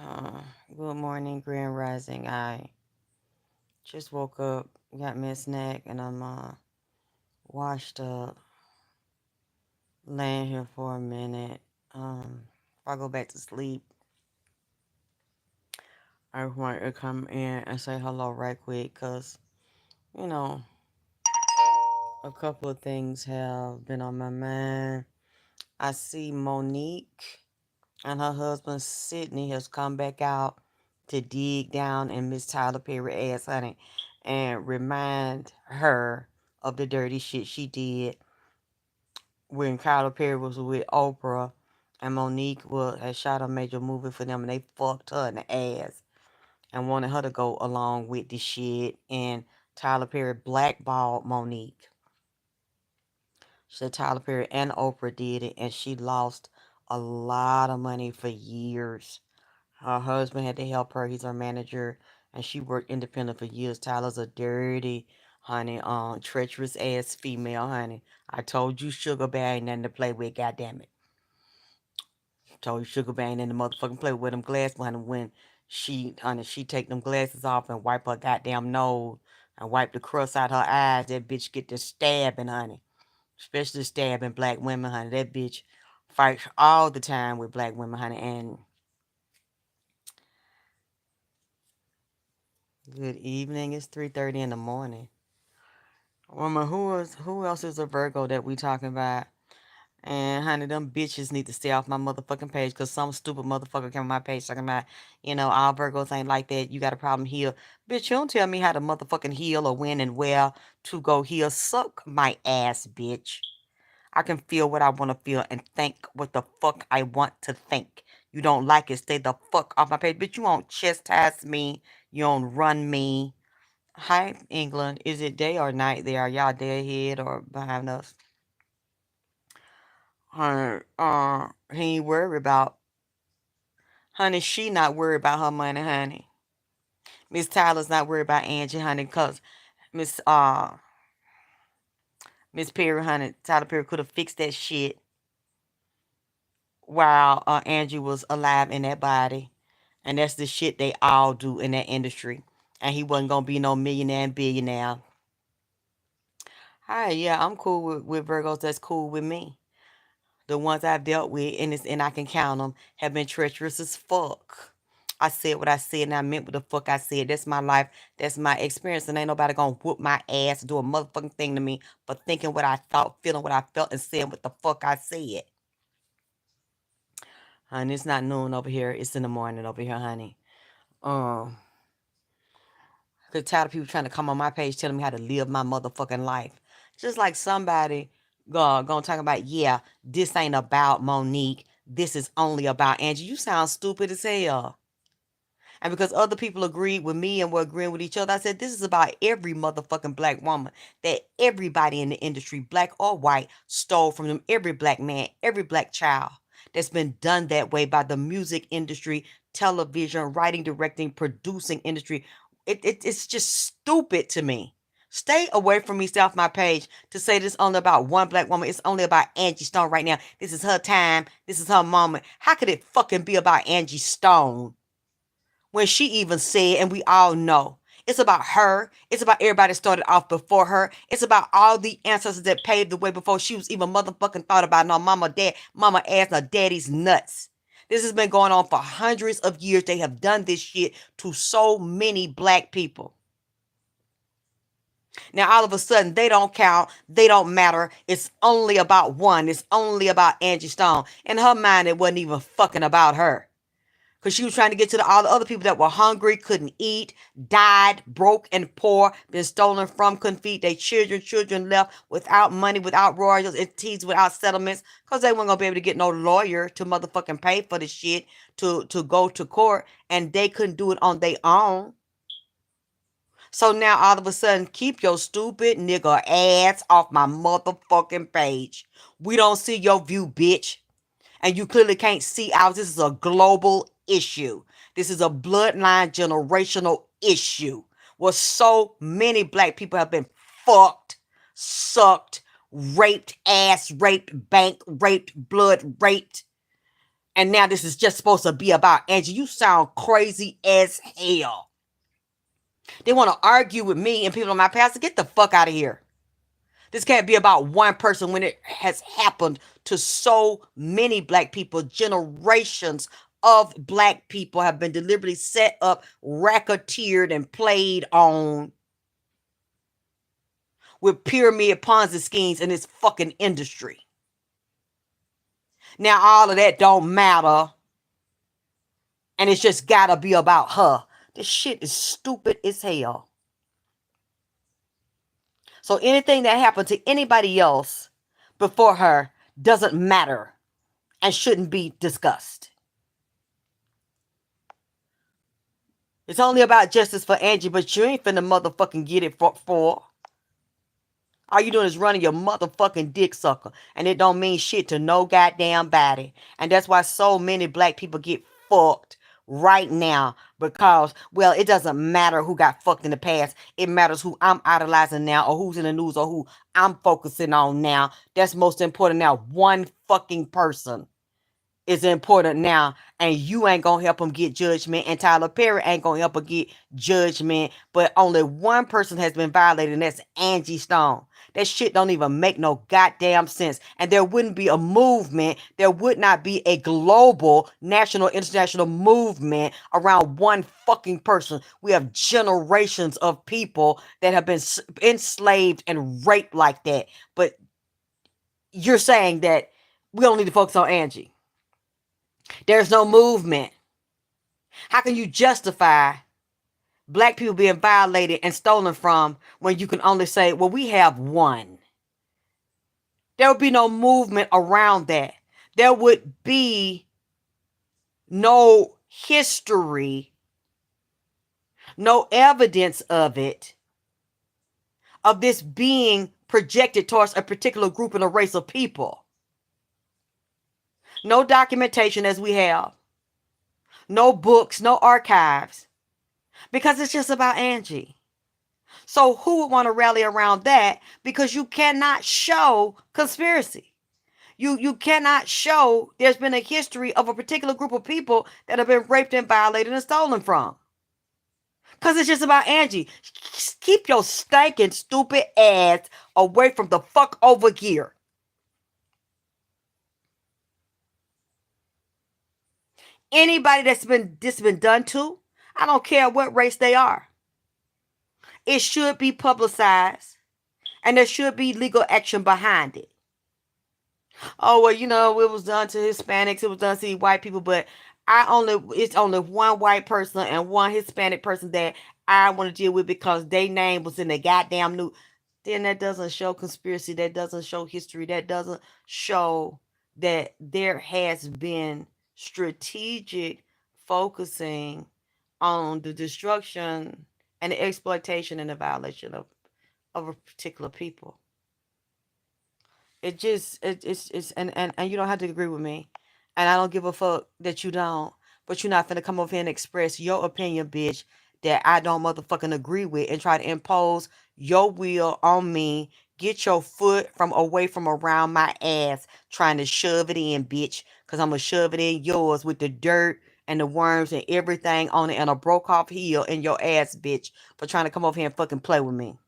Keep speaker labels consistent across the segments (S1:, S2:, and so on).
S1: Uh, Good morning, Grand Rising. I just woke up, got me a snack, and I'm washed up, laying here for a minute. If I go back to sleep, I want to come in and say hello right quick, cause you know a couple of things have been on my mind. I see Monique and her husband Sydney has come back out to dig down in Miss Tyler Perry ass, honey, and remind her of the dirty shit she did when Tyler Perry was with Oprah and Monique had shot a major movie for them and they fucked her in the ass and wanted her to go along with the shit, and Tyler Perry blackballed Monique. So Tyler Perry and Oprah did it and she lost a lot of money for years. Her husband had to help her. He's her manager, and she worked independent for years. Tyler's a dirty, honey, treacherous ass female, honey. I told you, Sugar Bear ain't nothing to play with. Goddamn it, told you, Sugar Bear ain't in the motherfucking play with them glasses, honey. When she take them glasses off and wipe her goddamn nose and wipe the crust out her eyes, that bitch get to stabbing, honey. Especially stabbing black women, honey. That bitch fights all the time with black women, honey. And good evening. It's 3:30 in the morning. Woman, who else is a Virgo that we talking about? And honey, them bitches need to stay off my motherfucking page because some stupid motherfucker came on my page talking about, all Virgos ain't like that. You got a problem here. Bitch, you don't tell me how to motherfucking heal or when and where to go heal. Suck my ass, bitch. I can feel what I want to feel and think what the fuck I want to think. You don't like it, stay the fuck off my page. Bitch, you won't chastise me. You don't run me. Hi, England. Is it day or night there? Are y'all day ahead or behind us? He ain't worried about, honey, she not worried about her money, honey. Miss Tyler's not worried about Angie, honey, cause Miss Miss Perry, honey, Tyler Perry could have fixed that shit while Angie was alive in that body. And that's the shit they all do in that industry. And he wasn't gonna be no millionaire and billionaire. Hi, yeah, I'm cool with Virgos. That's cool with me. The ones I've dealt with, and I can count them, have been treacherous as fuck. I said what I said, and I meant what the fuck I said. That's my life. That's my experience, and ain't nobody gonna whoop my ass, do a motherfucking thing to me for thinking what I thought, feeling what I felt, and saying what the fuck I said. Honey, it's not noon over here. It's in the morning over here, honey. Um, cause tired of people trying to come on my page telling me how to live my motherfucking life. Just like somebody gonna talk about, yeah, this ain't about Monique. This is only about Angie. You sound stupid as hell. And because other people agreed with me and were agreeing with each other, I said, this is about every motherfucking black woman that everybody in the industry, black or white, stole from them. Every black man, every black child that's been done that way by the music industry, television, writing, directing, producing industry. It's just stupid to me. Stay away from me, stay off my page to say this only about one black woman. It's only about Angie Stone right now. This is her time. This is her moment. How could it fucking be about Angie Stone? When she even said, and we all know, it's about her. It's about everybody that started off before her. It's about all the ancestors that paved the way before she was even motherfucking thought about no mama, dad, mama ass, no daddy's nuts. This has been going on for hundreds of years. They have done this shit to so many black people. Now, all of a sudden, they don't count. They don't matter. It's only about one. It's only about Angie Stone. In her mind, it wasn't even fucking about her. Because she was trying to get to all the other people that were hungry, couldn't eat, died, broke and poor, been stolen from, couldn't feed their children. Children left without money, without royalties, entities, without settlements. Because they weren't going to be able to get no lawyer to motherfucking pay for the shit to go to court. And they couldn't do it on their own. So now all of a sudden, keep your stupid nigga ass off my motherfucking page. We don't see your view, bitch. And you clearly can't see ours. This is a global issue. This is a bloodline generational issue where so many black people have been fucked, sucked, raped, ass raped, bank raped, blood raped. And now this is just supposed to be about Angie. You sound crazy as hell. They want to argue with me and people on my past. Get the fuck out of here. This can't be about one person when it has happened to so many black people. Generations of black people have been deliberately set up, racketeered, and played on with pyramid Ponzi schemes in this fucking industry. Now all of that don't matter, and it's just gotta be about her. This shit is stupid as hell. So anything that happened to anybody else before her doesn't matter and shouldn't be discussed. It's only about justice for Angie, but you ain't finna motherfucking get it for. All you doing is running your motherfucking dick sucker. And it don't mean shit to no goddamn body. And that's why so many black people get fucked right now. Because, well, it doesn't matter who got fucked in the past. It matters who I'm idolizing now, or who's in the news, or who I'm focusing on now. That's most important now. One fucking person is important now, and you ain't gonna help him get judgment, and Tyler Perry ain't gonna help him get judgment. But only one person has been violated, and that's Angie Stone. That shit don't even make no goddamn sense. And there wouldn't be a movement, there would not be a global, national, international movement around one fucking person. We have generations of people that have been enslaved and raped like that. But you're saying that we don't need to focus on Angie. There's no movement. How can you justify black people being violated and stolen from when you can only say, well, we have one? There would be no movement around that. There would be no history, no evidence of it, of this being projected towards a particular group and a race of people. No documentation as we have. No books, no archives. Because it's just about Angie. So who would want to rally around that? Because you cannot show conspiracy. You cannot show there's been a history of a particular group of people that have been raped and violated and stolen from. Because it's just about Angie. Keep your stinking stupid ass away from the fuck over here. Anybody that's been done to, I don't care what race they are. It should be publicized, and there should be legal action behind it. Oh, well, it was done to Hispanics, it was done to white people, but it's only one white person and one Hispanic person that I want to deal with because their name was in the goddamn news. Then that doesn't show conspiracy, that doesn't show history, that doesn't show that there has been strategic focusing on the destruction and the exploitation and the violation of a particular people. It's and you don't have to agree with me, and I don't give a fuck that you don't. But you're not finna come over here and express your opinion, bitch, that I don't motherfucking agree with, and try to impose your will on me. Get your foot from away from around my ass, trying to shove it in, bitch, cause I'm gonna shove it in yours with the dirt and the worms and everything on it, and a broke off heel in your ass, bitch, for trying to come over here and fucking play with me.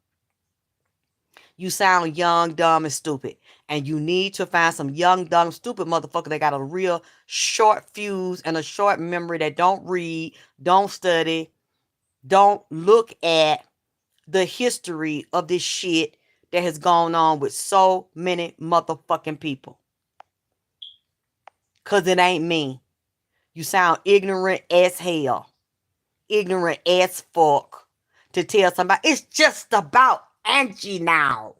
S1: You sound young, dumb, and stupid. And you need to find some young, dumb, stupid motherfucker that got a real short fuse and a short memory, that don't read, don't study, don't look at the history of this shit that has gone on with so many motherfucking people. Because it ain't me. You sound ignorant as hell. Ignorant as fuck. To tell somebody, it's just about Angie now.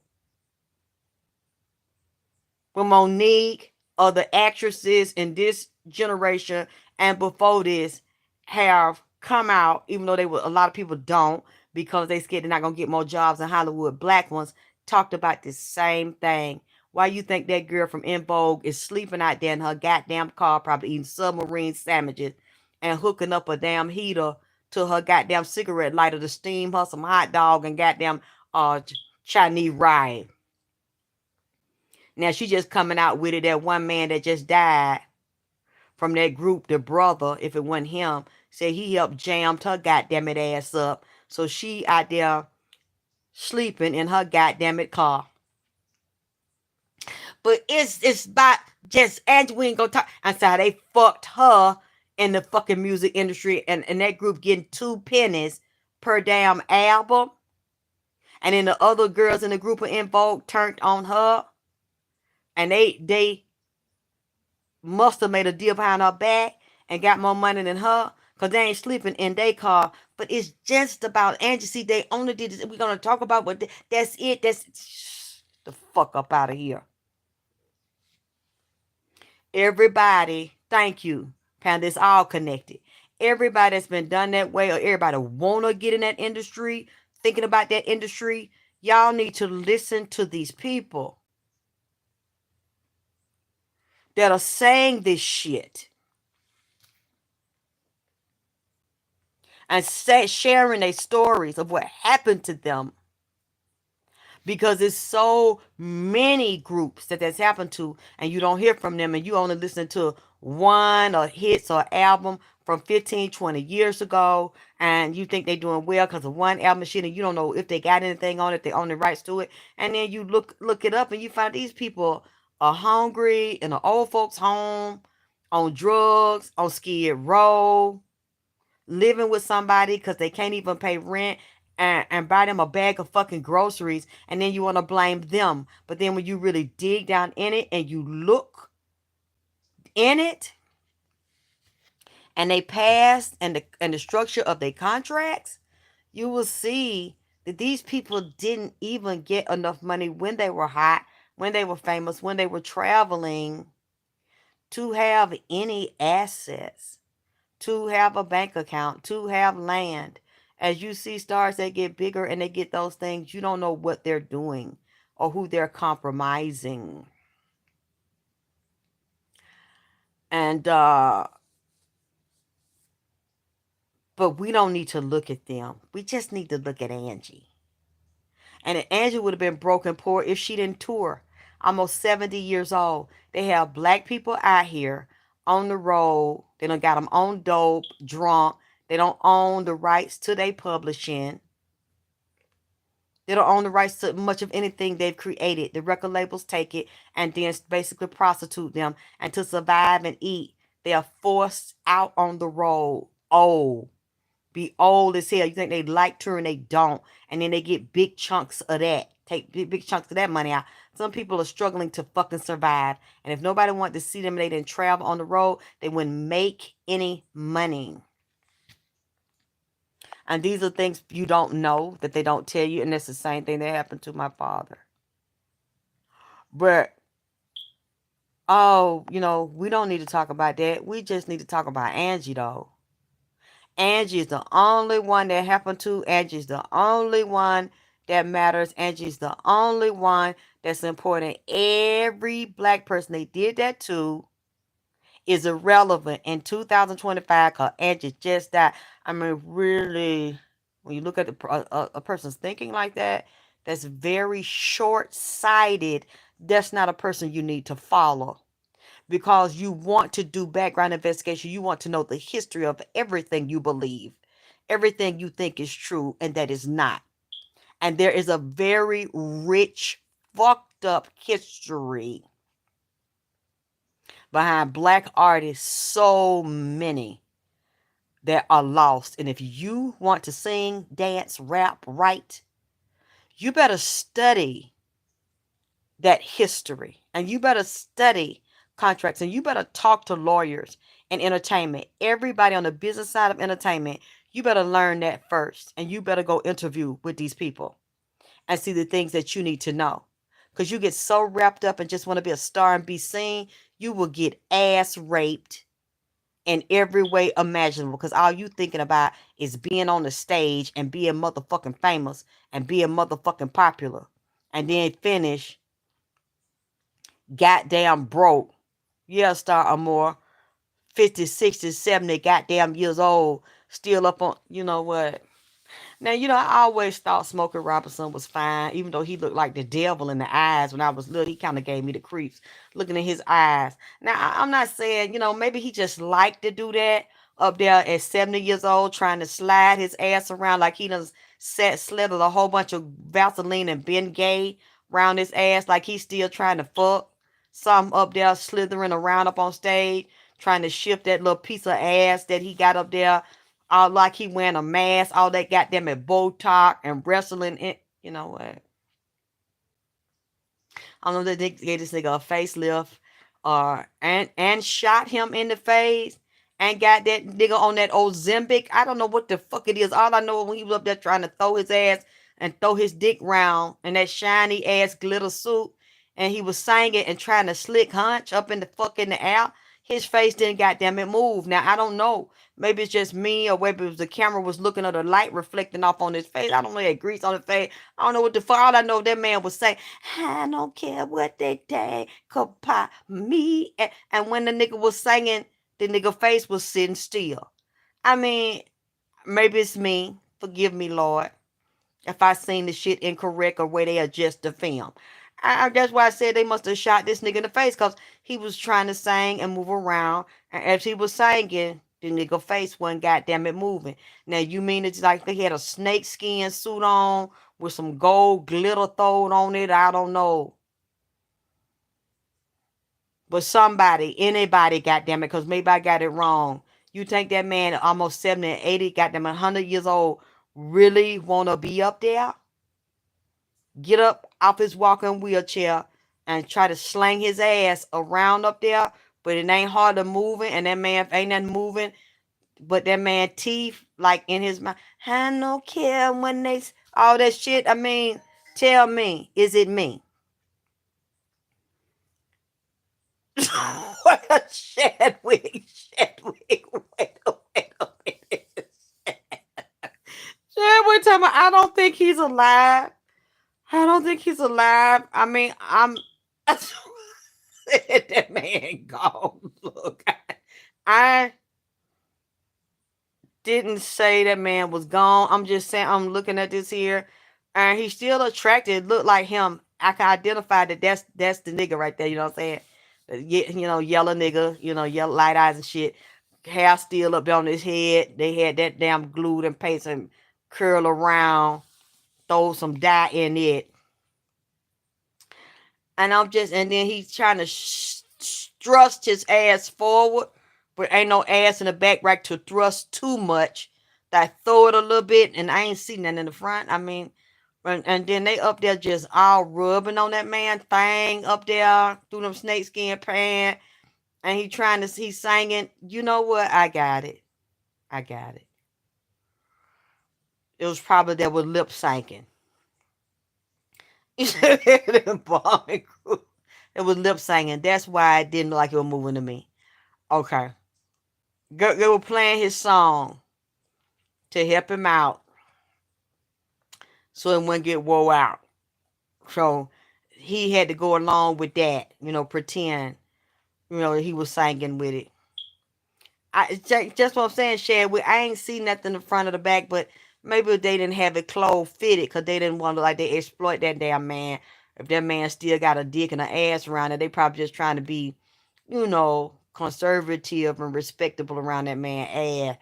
S1: When Monique or the actresses in this generation and before this have come out, even though a lot of people don't, because they scared they're not gonna get more jobs in Hollywood. Black ones talked about the same thing. Why you think that girl from En Vogue is sleeping out there in her goddamn car, probably eating submarine sandwiches and hooking up a damn heater to her goddamn cigarette lighter to steam her some hot dog and goddamn Chinese ride? Now she just coming out with it. That one man that just died from that group, the brother, if it wasn't him, said he helped jammed her goddamn it ass up. So she out there sleeping in her goddamn it car. But it's about just Angie, we ain't gonna talk. And so how they fucked her in the fucking music industry, and that group getting 2 pennies per damn album. And then the other girls in the group of In Vogue turned on her, and they must have made a deal behind her back and got more money than her, because they ain't sleeping in their car. But it's just about Angie. See, they only did this. We're gonna talk about what that's it. That's the fuck up out of here. Everybody, thank you. Pound, it's all connected. Everybody that's been done that way, or everybody wanna get in that industry, thinking about that industry, y'all need to listen to these people that are saying this shit and sharing their stories of what happened to them, because it's so many groups that's happened to, and you don't hear from them, and you only listen to one or hits or album from 15, 20 years ago, and you think they're doing well because of one album shit, and you don't know if they got anything on it, they own the rights to it. And then you look it up, and you find these people are hungry in an old folks home, on drugs, on Skid Row, living with somebody because they can't even pay rent, and buy them a bag of fucking groceries, and then you want to blame them. But then when you really dig down in it and you look in it, and they pass, and the structure of their contracts, you will see that these people didn't even get enough money when they were hot, when they were famous, when they were traveling, to have any assets, to have a bank account, to have land. As you see stars that get bigger and they get those things, you don't know what they're doing or who they're compromising. And but we don't need to look at them. We just need to look at Angie. And Angie would have been broken poor if she didn't tour. Almost 70 years old. They have black people out here on the road. They done got them on dope, drunk. They don't own the rights to their publishing. They don't own the rights to much of anything they've created. The record labels take it and then basically prostitute them. And to survive and eat, they are forced out on the road. Old. Be old as hell. You think they like touring, they don't. And then they get big chunks of that. Take big chunks of that money out. Some people are struggling to fucking survive. And if nobody wanted to see them and they didn't travel on the road, they wouldn't make any money. And these are things you don't know, that they don't tell you. And that's the same thing that happened to my father. But, oh, we don't need to talk about that. We just need to talk about Angie, though. Angie is the only one that happened to. Angie's the only one that matters. Angie's the only one that's important. Every black person they did that to is irrelevant in 2025, because Angie just died. I mean, really, when you look at a person's thinking like that, that's very short-sighted. That's not a person you need to follow, because you want to do background investigation. You want to know the history of everything you believe, everything you think is true, and that is not. And there is a very rich, fucked up history behind black artists, so many that are lost. And if you want to sing, dance, rap, write, you better study that history, and you better study contracts, and you better talk to lawyers in entertainment. Everybody on the business side of entertainment, you better learn that first, and you better go interview with these people and see the things that you need to know. Because you get so wrapped up and just want to be a star and be seen, you will get ass raped in every way imaginable, because all you thinking about is being on the stage and being motherfucking famous and being motherfucking popular, and then finish goddamn broke. Yeah, Star Amore, 50, 60, 70 goddamn years old, still up on, you know what? Now, I always thought Smokey Robinson was fine, even though he looked like the devil in the eyes when I was little. He kind of gave me the creeps looking at his eyes. Now, I'm not saying, maybe he just liked to do that up there at 70 years old, trying to slide his ass around like he done slithered a whole bunch of Vaseline and Ben Gay around his ass, like he's still trying to fuck. Some up there slithering around up on stage, trying to shift that little piece of ass that he got up there all like he wearing a mask, all that goddamn it Botox and wrestling it. You know what? I don't know that they gave this nigga a facelift, and shot him in the face, and got that nigga on that old Zembic. I don't know what the fuck it is. All I know when he was up there trying to throw his ass and throw his dick round in that shiny ass glitter suit, and he was singing and trying to slick hunch up in the fuck in the air. His face didn't goddamn it move. Now I don't know. Maybe it's just me, or maybe it was the camera was looking at the light reflecting off on his face. I don't know that grease on his face. I don't know what the fuck. All I know that man was saying, I don't care what they take, could pop me. And when the nigga was singing, the nigga face was sitting still. I mean, maybe it's me. Forgive me, Lord, if I seen the shit incorrect or where they adjust the film. That's why I said they must have shot this nigga in the face, because he was trying to sing and move around. And as he was singing, the nigga face wasn't goddamn it moving. Now, you mean it's like they had a snake skin suit on with some gold glitter thrown on it? I don't know. But somebody, anybody, goddamn it, because maybe I got it wrong. You think that man, almost 70 and 80, goddamn 100 years old, really want to be up there? Get up off his walking wheelchair and try to slang his ass around up there, but it ain't hard to moving, and that man ain't nothing moving, but that man teeth like in his mouth. I don't care when they all that shit. I mean, tell me, is it me? Chadwick, Chadwick, wait. Chadwick, tell me, I don't think he's alive. I don't think he's alive. I mean, I'm. That man gone. Look, I didn't say that man was gone. I'm just saying I'm looking at this here, and he's still attracted. Look like him. I can identify that that's the nigga right there. You know what I'm saying? Yellow nigga. Yellow light eyes and shit. Hair still up on his head. They had that damn glued and paste and curl around. Throw some dye in it. And then he's trying to thrust his ass forward, but ain't no ass in the back right to thrust too much. I throw it a little bit, and I ain't seen nothing in the front. I mean, and then they up there just all rubbing on that man thing up there through them snakeskin pants, and he's singing. You know what? I got it. I got it. It was probably that was lip syncing. It was lip singing. That's why it didn't look like it was moving to me. Okay. They were playing his song to help him out so it wouldn't get wore out. So he had to go along with that, pretend, he was singing with it. Just what I'm saying, Shad. I ain't seen nothing in the front of the back, but maybe they didn't have it clothes fitted because they didn't want to like they exploit that damn man. If that man still got a dick and an ass around it, they probably just trying to be, conservative and respectable around that man ass.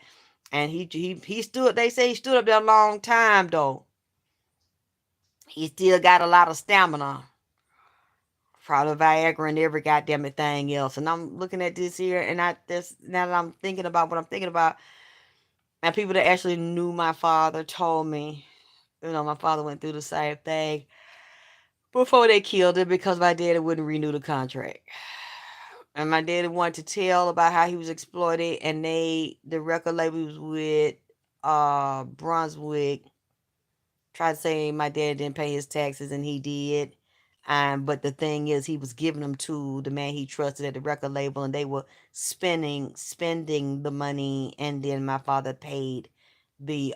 S1: And he stood. They say he stood up there a long time though. He still got a lot of stamina. Probably Viagra and every goddamn thing else. And I'm looking at this here, and now that I'm thinking about what I'm thinking about, and people that actually knew my father told me, my father went through the same thing before they killed him because my daddy wouldn't renew the contract. And my daddy wanted to tell about how he was exploited, and the record label was with Brunswick tried to say my dad didn't pay his taxes, and he did. But the thing is, he was giving them to the man he trusted at the record label, and they were spending the money, and then my father paid the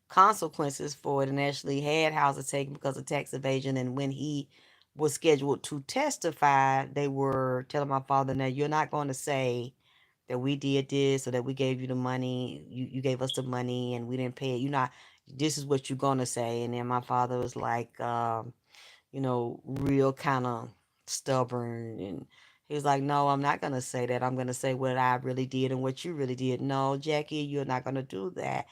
S1: consequences for it, and actually had houses taken because of tax evasion. And when he was scheduled to testify, they were telling my father, "Now you're not going to say that we did this or that we gave you the money, you gave us the money and we didn't pay it. You not this is what you're gonna say. And then my father was like, real kind of stubborn. And he was like, no, I'm not gonna say that. I'm gonna say what I really did and what you really did. No, Jackie, you're not gonna do that.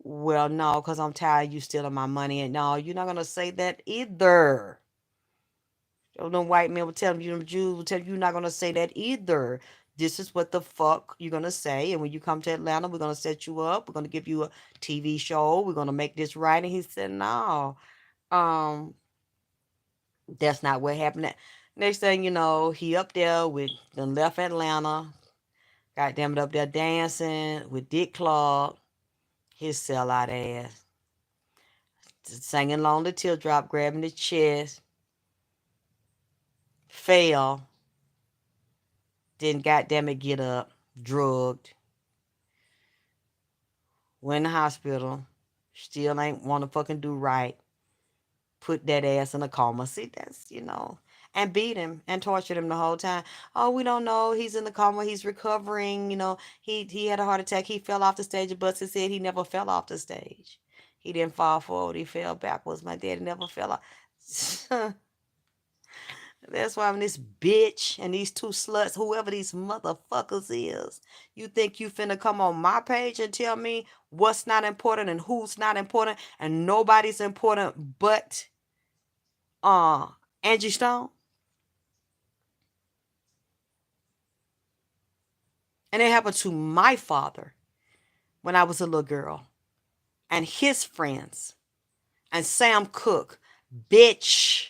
S1: Well, no, because I'm tired of you stealing my money. And no, you're not gonna say that either. No white men will tell you, them Jews will tell you, you're not gonna say that either. This is what the fuck you're gonna say. And when you come to Atlanta, we're gonna set you up. We're gonna give you a TV show. We're gonna make this right. And he said, no, um, that's not what happened. Next thing you know, he up there with the left Atlanta. Goddamn it, up there dancing with Dick Clark, his sellout ass, singing along the teardrop, grabbing the chest, fell, didn't goddamn it get up, drugged, went in the hospital, still ain't want to fucking do right, put that ass in a coma. See, that's. And beat him and tortured him the whole time. Oh, we don't know. He's in the coma. He's recovering. He had a heart attack. He fell off the stage. But Buster said he never fell off the stage. He didn't fall forward. He fell backwards. My daddy never fell off. That's why when this bitch and these two sluts, whoever these motherfuckers is, you think you finna come on my page and tell me what's not important and who's not important and nobody's important but uh Angie Stone? And it happened to my father when I was a little girl and his friends and Sam Cooke. Bitch,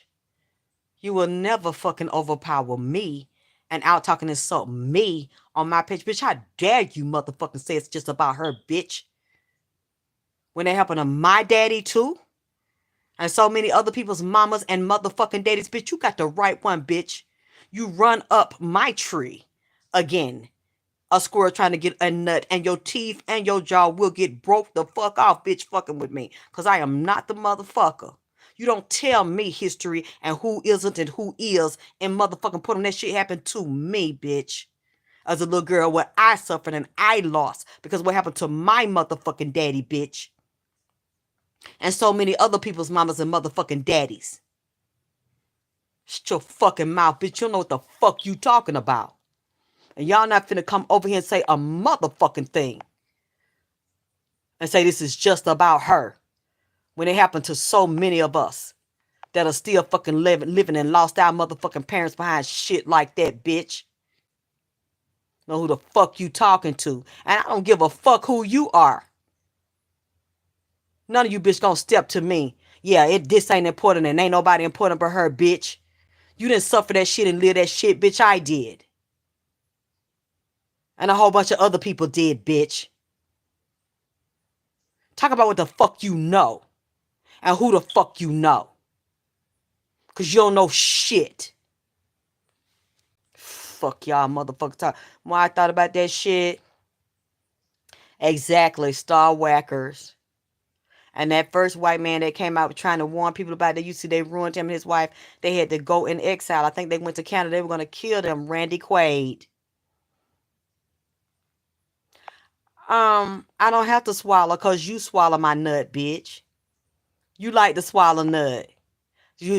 S1: you will never fucking overpower me and out talking insult me on my page. Bitch, how dare you motherfucking say it's just about her, bitch. When it happened to my daddy too. And so many other people's mamas and motherfucking daddies. Bitch, you got the right one, bitch. You run up my tree again. A squirrel trying to get a nut, and your teeth and your jaw will get broke the fuck off, bitch, fucking with me. Because I am not the motherfucker. You don't tell me history and who isn't and who is and motherfucking put on that shit happened to me, bitch. As a little girl, what I suffered and I lost because what happened to my motherfucking daddy, bitch. And so many other people's mamas and motherfucking daddies. Shut your fucking mouth, bitch. You don't know what the fuck you talking about. And y'all not finna come over here and say a motherfucking thing. And say this is just about her. When it happened to so many of us that are still fucking living and lost our motherfucking parents behind shit like that, bitch. Know who the fuck you talking to. And I don't give a fuck who you are. None of you bitch gonna step to me. Yeah, this ain't important and ain't nobody important but her, bitch. You didn't suffer that shit and live that shit, bitch. I did. And a whole bunch of other people did, bitch. Talk about what the fuck you know. And who the fuck you know. Because you don't know shit. Fuck y'all motherfuckers talk. When I thought about that shit. Exactly. Star whackers. And that first white man that came out trying to warn people about it, you see, they ruined him and his wife. They had to go in exile. I think they went to Canada. They were going to kill them. Randy Quaid. I don't have to swallow because you swallow my nut, bitch. You like to swallow nut.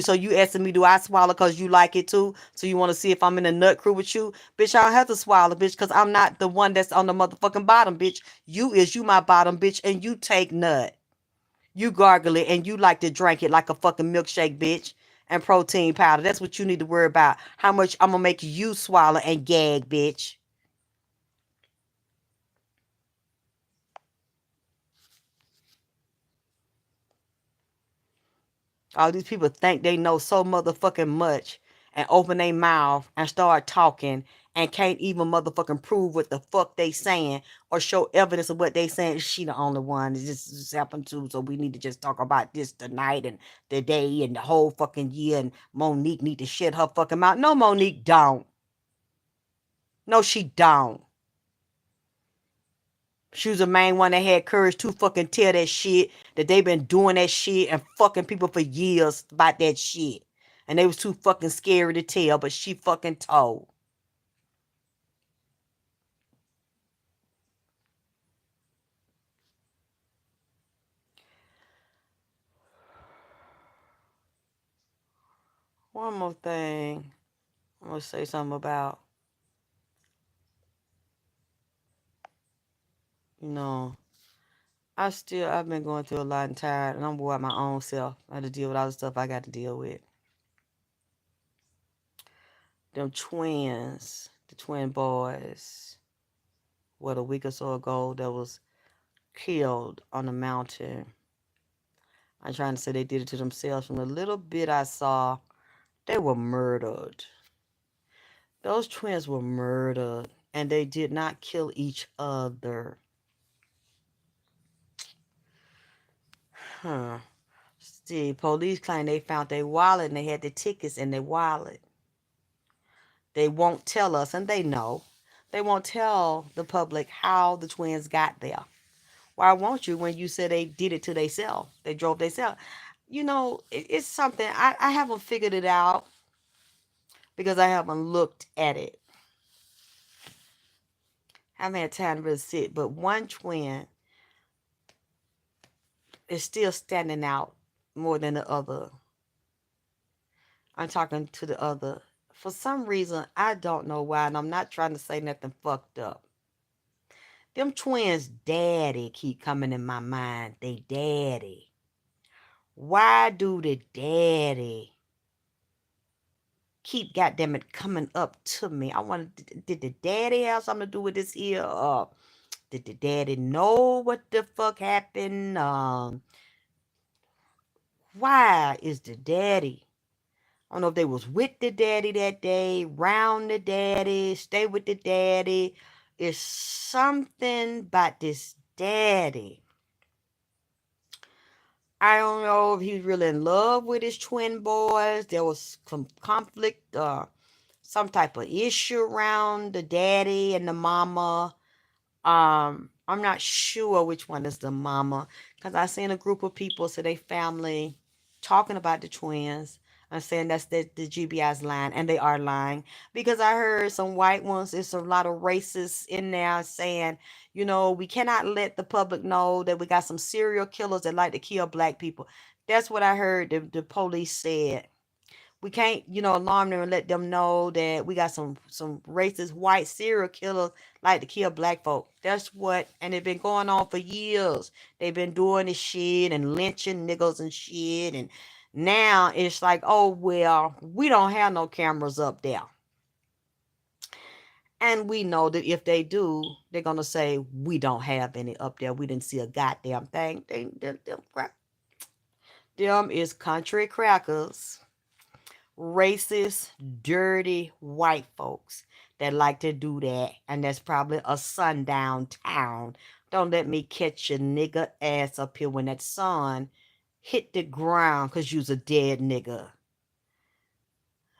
S1: So you asking me, do I swallow because you like it too? So you want to see if I'm in a nut crew with you? Bitch, I don't have to swallow, bitch, because I'm not the one that's on the motherfucking bottom, bitch. You my bottom, bitch, and you take nut. You gargle it and you like to drink it like a fucking milkshake, bitch. And protein powder. That's what you need to worry about. How much I'm going to make you swallow and gag, bitch. All these people think they know so motherfucking much and open their mouth and start talking and can't even motherfucking prove what the fuck they saying or show evidence of what they saying. She the only one. This happened to, so we need to just talk about this tonight and the day and the whole fucking year. And Monique need to shut her fucking mouth. No, Monique don't. No, she don't. She was the main one that had courage to fucking tell that shit, that they been doing that shit and fucking people for years about that shit. And they was too fucking scary to tell, but she fucking told. One more thing I'm gonna say something about. You know, I've been going through a lot and tired, and I'm bored my own self. I had to deal with all the stuff I got to deal with. Them twins, the twin boys, what, a week or so ago, that was killed on the mountain. I'm trying to say they did it to themselves. From the little bit I saw, they were murdered. Those twins were murdered, and they did not kill each other. Huh. See, police claim they found their wallet and they had the tickets in their wallet. They won't tell us, and they know. They won't tell the public how the twins got there. Why won't you when you said they did it to themselves? They drove themselves. It's something. I haven't figured it out because I haven't looked at it. I haven't had time to really sit. But one twin is still standing out more than the other. I'm talking to the other. For some reason, I don't know why, and I'm not trying to say nothing fucked up. Them twins' daddy keep coming in my mind. They daddy. Why do the daddy keep, goddamn it, coming up to me? I want to. Did the daddy have something to do with this here? Did the daddy know what the fuck happened? Why is the daddy? I don't know if they was with the daddy that day, round the daddy, stay with the daddy. It's something about this daddy. I don't know if he's really in love with his twin boys. There was some conflict, some type of issue around the daddy and the mama. I'm not sure which one is the mama because I seen a group of people, so they family, talking about the twins. I'm saying that's the GBI's lying, and they are lying because I heard some white ones. There's a lot of racists in there saying, we cannot let the public know that we got some serial killers that like to kill black people. That's what I heard the police said. We can't, alarm them and let them know that we got some racist white serial killers like to kill black folk. That's what, and it's been going on for years. They've been doing this shit and lynching niggas and shit, and now it's like, oh well, we don't have no cameras up there, and we know that if they do, they're gonna say we don't have any up there. We didn't see a goddamn thing. Them is country crackers, racist, dirty white folks that like to do that. And that's probably a sundown town. Don't let me catch your nigga ass up here when that sun hit the ground because you's a dead nigga.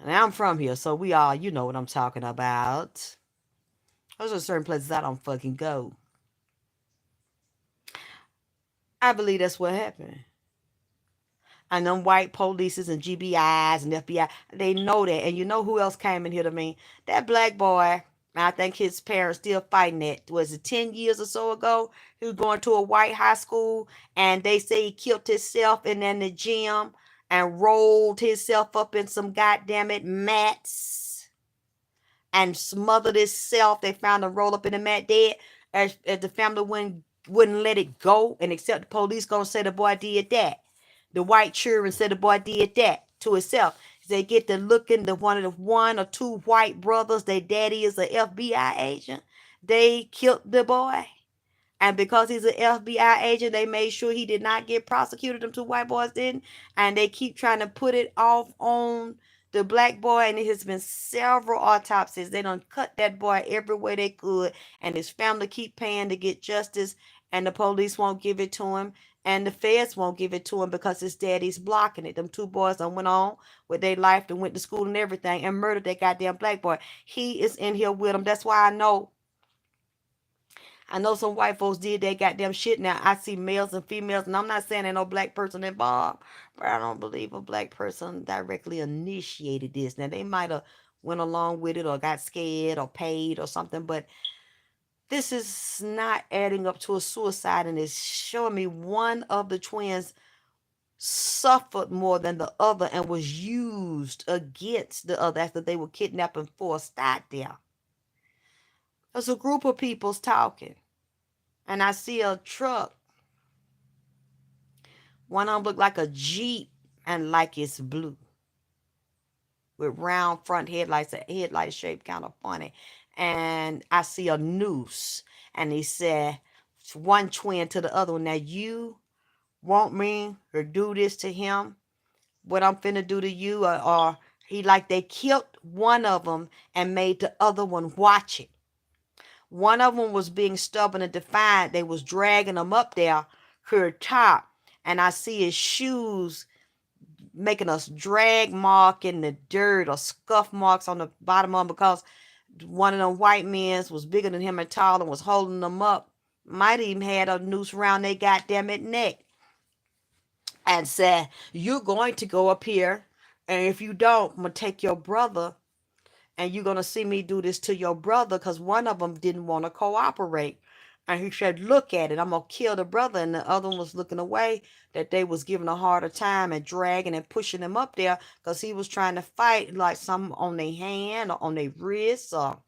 S1: And I'm from here, so we all, you know what I'm talking about. Those are certain places I don't fucking go. I believe that's what happened. And them white polices and GBIs and FBI, they know that. And you know who else came in here to me? That black boy. I think his parents still fighting it. Was it 10 years or so ago? He was going to a white high school and they say he killed himself in the gym and rolled himself up in some goddamn it mats and smothered himself. They found him roll up in the mat dead. As the family wouldn't let it go and accept the police gonna say the boy did that. The white children said the boy did that to himself. They get to looking the one or two white brothers. Their daddy is an FBI agent. They killed the boy. And because he's an FBI agent, they made sure he did not get prosecuted. Them two white boys didn't. And they keep trying to put it off on the black boy. And it has been several autopsies. They done cut that boy every way they could. And his family keep paying to get justice. And the police won't give it to him. And the feds won't give it to him because his daddy's blocking it. Them two boys done went on with their life and went to school and everything and murdered that goddamn black boy. He is in here with them. That's why I know some white folks did that goddamn shit. Now I see males and females, and I'm not saying there's no black person involved, but I don't believe a black person directly initiated this. Now they might have went along with it or got scared or paid or something, but this is not adding up to a suicide, and it's showing me one of the twins suffered more than the other and was used against the other after they were kidnapped and forced out there. There's a group of people's talking, and I see a truck. One of them look like a Jeep and like it's blue with round front headlights. The headlight shape kind of funny. And I see a noose. And he said, one twin to the other one, now you want me to do this to him? What I'm finna do to you? Or he like they killed one of them and made the other one watch it. One of them was being stubborn and defiant. They was dragging him up there to the top. And I see his shoes making us drag mark in the dirt or scuff marks on the bottom of him because one of them white men was bigger than him and taller and was holding them up. Might even had a noose around their goddamn it neck and said, you're going to go up here, and if you don't, I'm going to take your brother, and you're going to see me do this to your brother, because one of them didn't want to cooperate. And he said, look at it, I'm going to kill the brother. And the other one was looking away, that they was giving a harder time and dragging and pushing him up there because he was trying to fight like something on their hand or on their wrist, or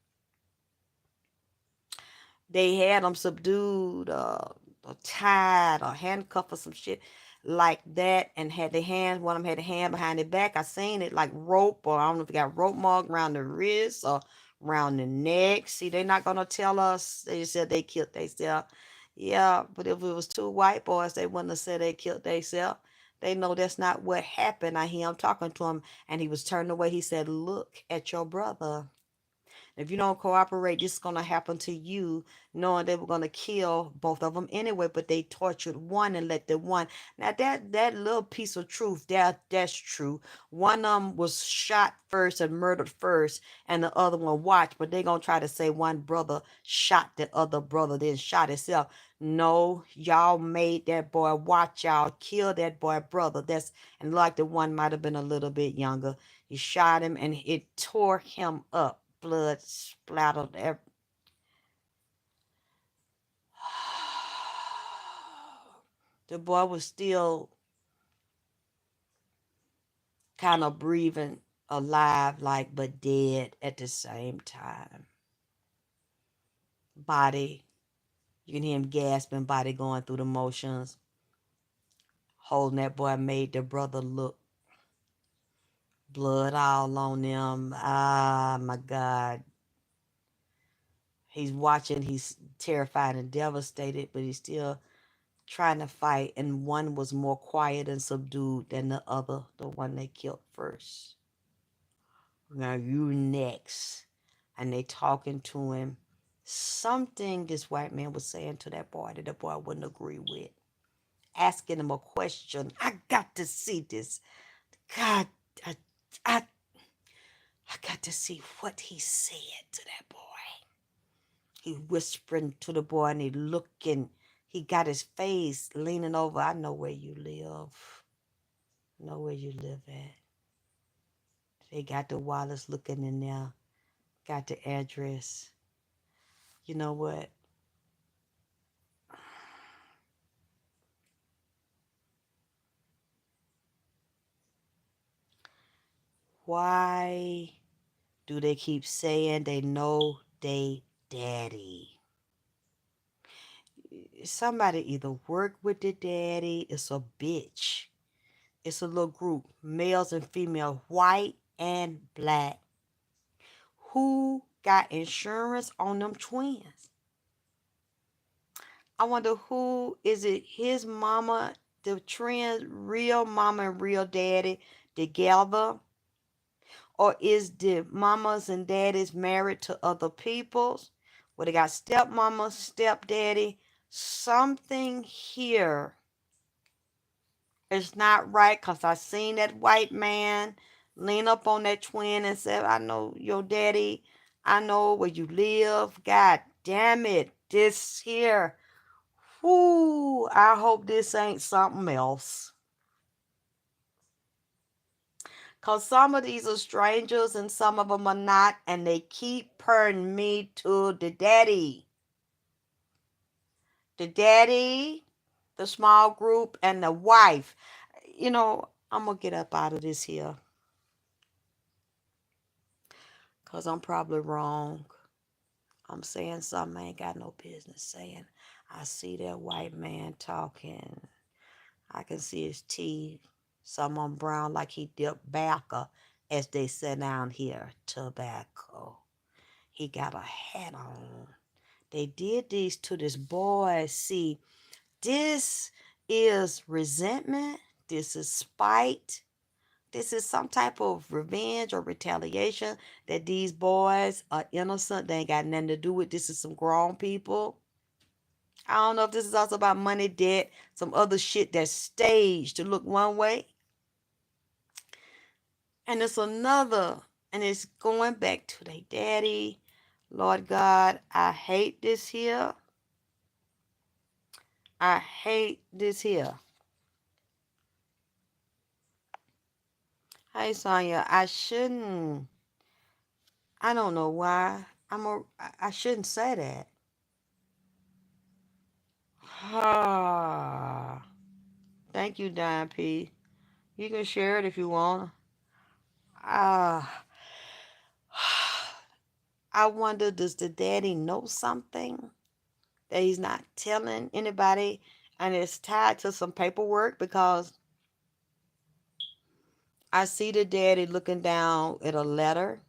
S1: they had him subdued, or tied, or handcuffed, or some shit like that, and had the hand. One of them had the hand behind their back. I seen it like rope, or I don't know if it got rope mark around the wrist or around the neck. See, they're not gonna tell us. They just said they killed themselves. Yeah, but if it was two white boys, they wouldn't have said they killed themselves. They know that's not what happened. I hear him talking to him, and he was turned away. He said, "Look at your brother. If you don't cooperate, this is going to happen to you," knowing they were going to kill both of them anyway, but they tortured one and let the one. Now, that little piece of truth, that's true. One of them was shot first and murdered first, and the other one watched, but they going to try to say one brother shot the other brother, then shot himself. No, y'all made that boy watch y'all kill that boy brother. That's, and like the one might have been a little bit younger. You shot him and it tore him up. Blood splattered every. The boy was still kind of breathing, alive, like, but dead at the same time. Body, you can hear him gasping, body going through the motions. Holding that boy made the brother look. Blood all on them. Ah, my God. He's watching, he's terrified and devastated, but he's still trying to fight, and one was more quiet and subdued than the other, the one they killed first. Now you next. And they talking to him. Something this white man was saying to that boy that the boy wouldn't agree with. Asking him a question. I got to see this. God, I, I, I got to see what he said to that boy. He whispering to the boy and he looking. He got his face leaning over. I know where you live. I know where you live at. They got the Wallace looking in there. Got the address. You know what? Why do they keep saying they know they daddy? Somebody either work with the daddy. It's a bitch. It's a little group, males and female, white and black. Who got insurance on them twins? I wonder who is it, his mama, the twins, real mama and real daddy together? Or is the mamas and daddies married to other peoples? Where they got stepmama, stepdaddy? Something here is not right, because I seen that white man lean up on that twin and said, I know your daddy. I know where you live. God damn it. This here. Whoo, I hope this ain't something else. Because some of these are strangers and some of them are not, and they keep purring me to the daddy. The daddy, the small group, and the wife. I'm gonna get up out of this here because I'm probably wrong. I'm saying something I ain't got no business saying. I see that white man talking. I can see his teeth. Some on brown like he dipped backer, as they say down here, tobacco. He got a hat on. They did these to this boy. See, this is resentment. This is spite. This is some type of revenge or retaliation that these boys are innocent. They ain't got nothing to do with. This is some grown people. I don't know if this is also about money, debt, some other shit that's staged to look one way. And it's another, and it's going back to their daddy. Lord God, I hate this here. I hate this here. Hey, Sonya, I don't know why. I shouldn't say that. Ah, thank you, Diane P. You can share it if you want. Ah, I wonder, does the daddy know something that he's not telling anybody, and it's tied to some paperwork? Because I see the daddy looking down at a letter.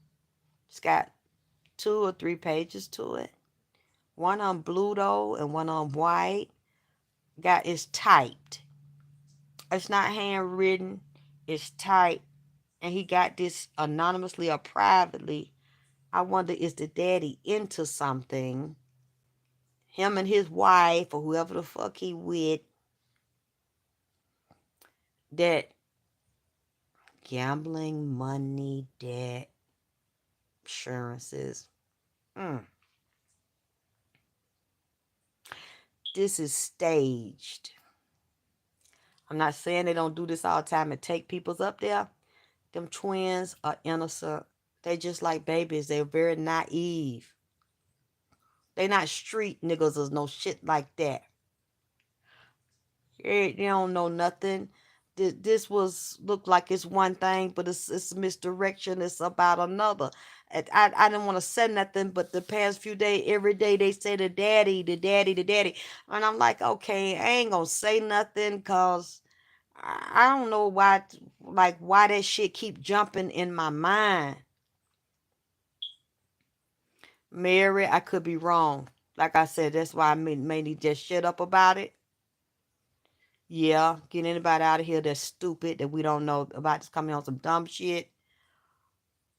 S1: It's got 2 or 3 pages to it. One on blue though, and one on white. Got it's typed. It's not handwritten. It's typed, and he got this anonymously or privately. I wonder, is the daddy into something? Him and his wife, or whoever the fuck he with, that gambling, money, debt, insurances. Mm. This is staged. I'm not saying they don't do this all the time and take people's up there. Them twins are innocent. They just like babies. They're very naive. They not street niggas or no shit like that. They don't know nothing. This was look like it's one thing, but it's misdirection. It's about another. I didn't want to say nothing, but the past few days, every day they say the daddy, the daddy, the daddy, and I'm like, okay, I ain't gonna say nothing, cause I don't know why, like why that shit keep jumping in my mind. Mary, I could be wrong. Like I said, that's why I mainly just shut up about it. Yeah, get anybody out of here that's stupid that we don't know about, just coming on some dumb shit.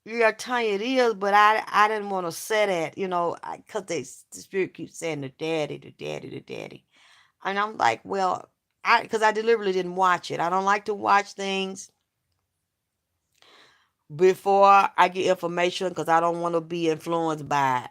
S1: Yeah, I tell you it is, but I didn't want to say that, because the spirit keeps saying the daddy, the daddy, the daddy. And I'm like, well, because I deliberately didn't watch it. I don't like to watch things before I get information because I don't want to be influenced by it.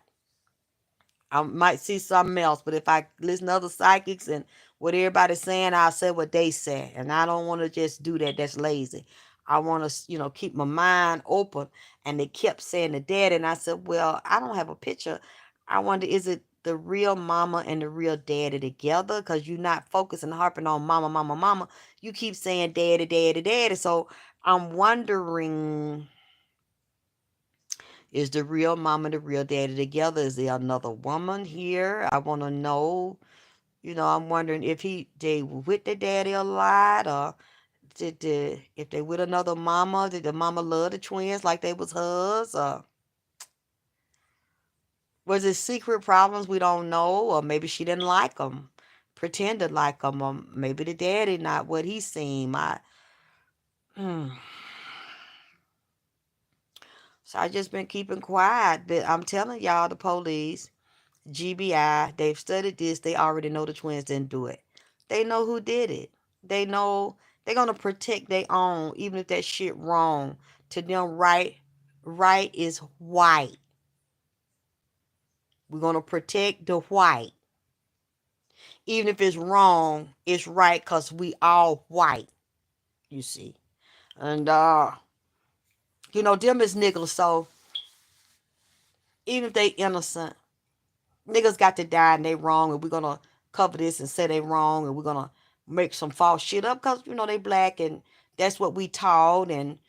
S1: I might see something else, but if I listen to other psychics and what everybody's saying, I'll say what they say. And I don't want to just do that. That's lazy. I want to, keep my mind open. And they kept saying the dad. And I said, well, I don't have a picture. I wonder, is it the real mama and the real daddy together? Because you're not focusing, harping on mama, mama, mama. You keep saying daddy, daddy, daddy. So I'm wondering, is the real mama and the real daddy together? Is there another woman here? I want to know. I'm wondering if they with the daddy a lot, or if they with another mama, did the mama love the twins like they was hers, or was it secret problems we don't know, or maybe she didn't like them, pretended like them, or maybe the daddy not what he seemed. Hmm. So I just been keeping quiet, but I'm telling y'all, the police. GBI, they've studied this. They already know the twins didn't do it. They know who did it. They know they're gonna protect their own, even if that shit wrong. To them, right is white. We're gonna protect the white, even if it's wrong. It's right because we all white. You see, and them is niggas. So even if they innocent, niggas got to die and they wrong, and we're gonna cover this and say they wrong, and we're gonna make some false shit up because they black and that's what we taught, and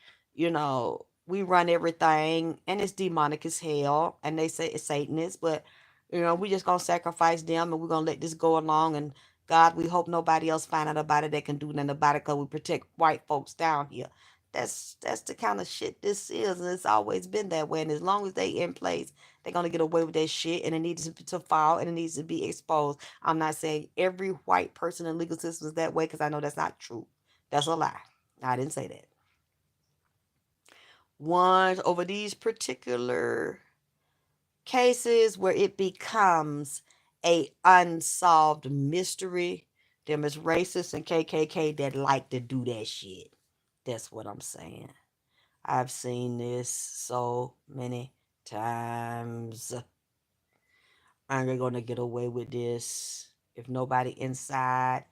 S1: we run everything and it's demonic as hell, and they say it's Satanist, but we just gonna sacrifice them and we're gonna let this go along, and God, we hope nobody else find out about it that can do nothing about it because we protect white folks down here. That's the kind of shit this is, and it's always been that way. And as long as they in place, they're gonna get away with that shit, and it needs to fall, and it needs to be exposed. I'm not saying every white person in the legal system is that way because I know that's not true. That's a lie. I didn't say that. Ones over these particular cases where it becomes a unsolved mystery, them is racists and KKK that like to do that shit. That's what I'm saying. I've seen this so many times. I'm gonna get away with this if nobody inside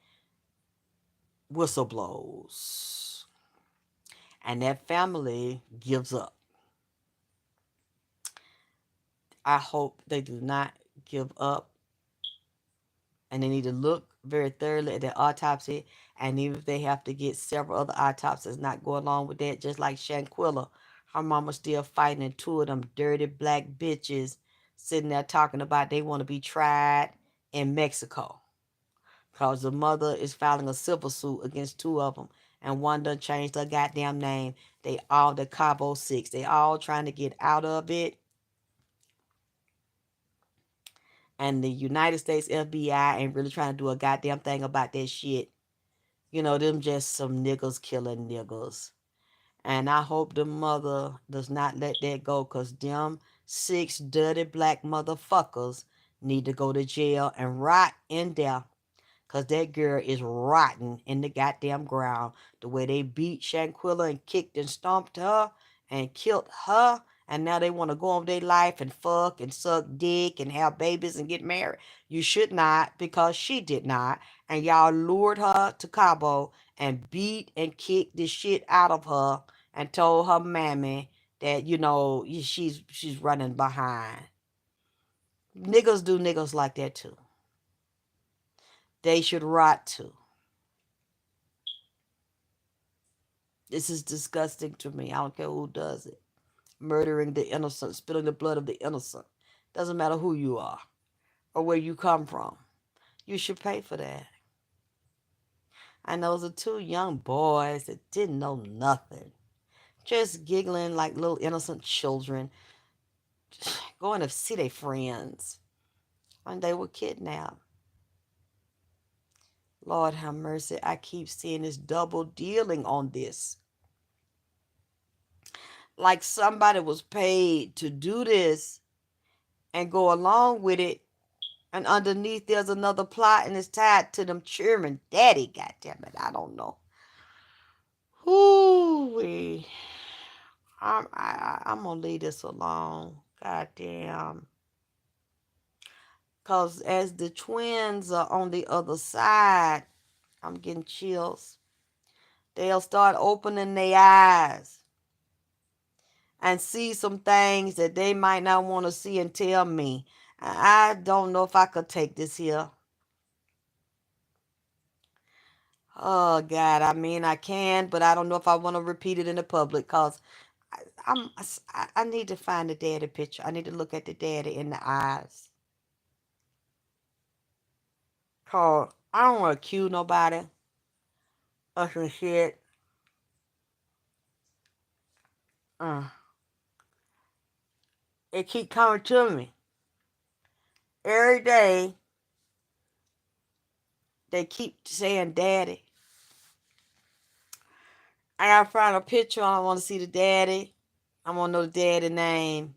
S1: whistleblows. And that family gives up. I hope they do not give up, and they need to look very thoroughly at their autopsy. And even if they have to get several other autopsies, not go along with that, just like Shanquilla, her mama still fighting, and two of them dirty black bitches sitting there talking about they want to be tried in Mexico. Because the mother is filing a civil suit against two of them. And one done changed her goddamn name. They all the Cabo Six. They all trying to get out of it. And the United States FBI ain't really trying to do a goddamn thing about that shit. Them just some niggas killing niggas. And I hope the mother does not let that go, because them six dirty black motherfuckers need to go to jail and rot in there. Because that girl is rotten in the goddamn ground. The way they beat Shanquilla and kicked and stomped her and killed her. And now they want to go on with their life and fuck and suck dick and have babies and get married. You should not, because she did not. And y'all lured her to Cabo and beat and kicked the shit out of her and told her mammy that, she's running behind. Niggas do niggas like that too. They should rot too. This is disgusting to me. I don't care who does it. Murdering the innocent, spilling the blood of the innocent. Doesn't matter who you are or where you come from. You should pay for that. And those are two young boys that didn't know nothing. Just giggling like little innocent children. Going to see their friends. And they were kidnapped. Lord have mercy. I keep seeing this double dealing on this. Like somebody was paid to do this and go along with it, and underneath there's another plot and it's tied to them cheering daddy. Goddamn it, I don't know. Ooh, I'm gonna leave this alone. Goddamn. Cause as the twins are on the other side, I'm getting chills. They'll start opening their eyes and see some things that they might not want to see and tell me. I don't know if I could take this here. Oh God, I mean I can, but I don't know if I want to repeat it in the public because I, I'm I need to find the daddy picture. I need to look at the daddy in the eyes. Cause I don't want to accuse nobody of some shit. Uh, it keep coming to me every day. They keep saying daddy. I gotta find a picture. I want to see the daddy. I want to know the daddy name.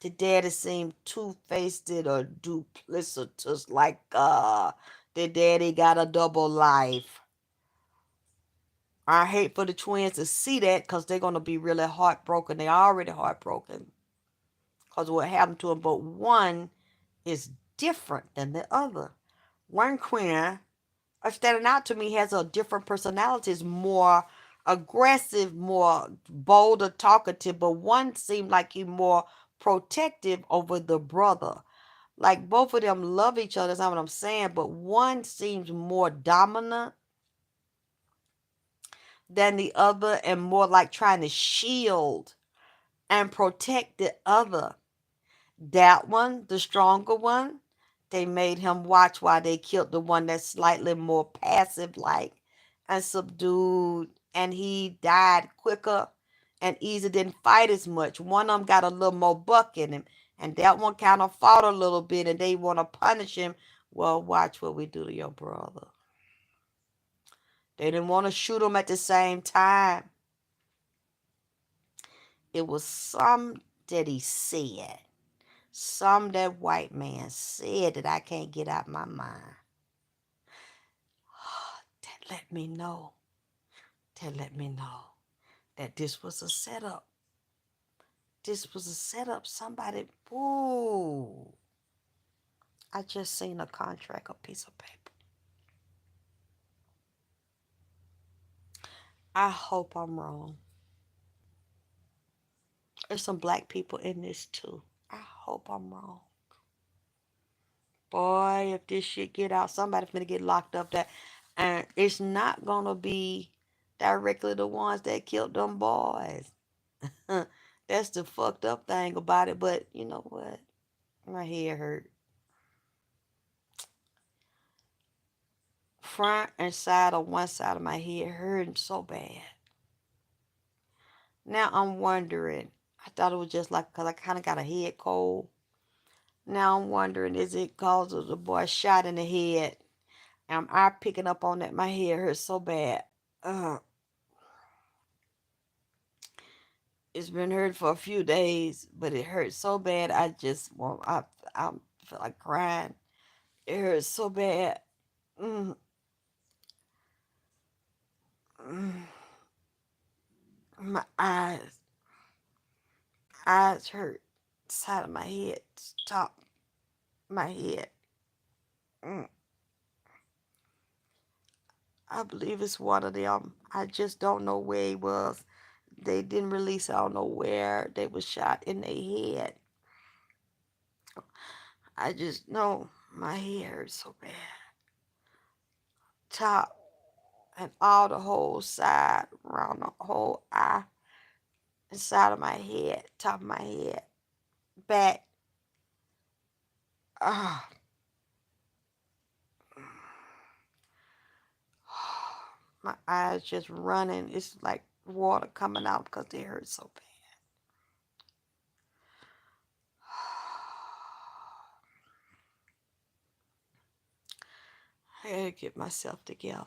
S1: The daddy seemed two-faced or duplicitous, like the daddy got a double life. I hate for the twins to see that because they're gonna be really heartbroken. They're already heartbroken because of what happened to them. But one is different than the other. One queen, standing out to me, has a different personality. Is more aggressive, more bolder, talkative. But one seemed like he more protective over the brother. Like both of them love each other, that's not what I'm saying, but one seems more dominant than the other and more like trying to shield and protect the other. That one, the stronger one, they made him watch while they killed the one that's slightly more passive like and subdued, and he died quicker and easier, didn't fight as much. One of them got a little more buck in him, and that one kind of fought a little bit and they want to punish him. Well, watch what we do to your brother. They didn't want to shoot him at the same time. It was some that he said. Some that white man said that I can't get out my mind. That let me know. That let me know that this was a setup. This was a setup. Somebody, ooh. I just seen a contract, a piece of paper. I hope I'm wrong. There's some black people in this too. I hope I'm wrong. Boy, if this shit get out, somebody's gonna get locked up there. And it's not gonna be directly the ones that killed them boys. That's the fucked up thing about it. But you know what? My head hurt. Front and side on one side of my head hurting so bad. Now I'm wondering. I thought it was just like because I kind of got a head cold. Now I'm wondering, is it cause of the boy shot in the head? Am I picking up on that? My head hurts so bad. Uh, it's been hurt for a few days, but it hurts so bad. I just want. I feel like crying. It hurts so bad. Mm, mm, my eyes hurt. Side of my head, top my head. Mm, I believe it's one of them. I just don't know where he was. They didn't release. I don't know where they was shot in their head. I just know my head hurts so bad. Top and all the whole side, around the whole eye, inside of my head, top of my head, back. Ah, my eyes just running. It's like water coming out because they hurt so bad. I gotta get myself together.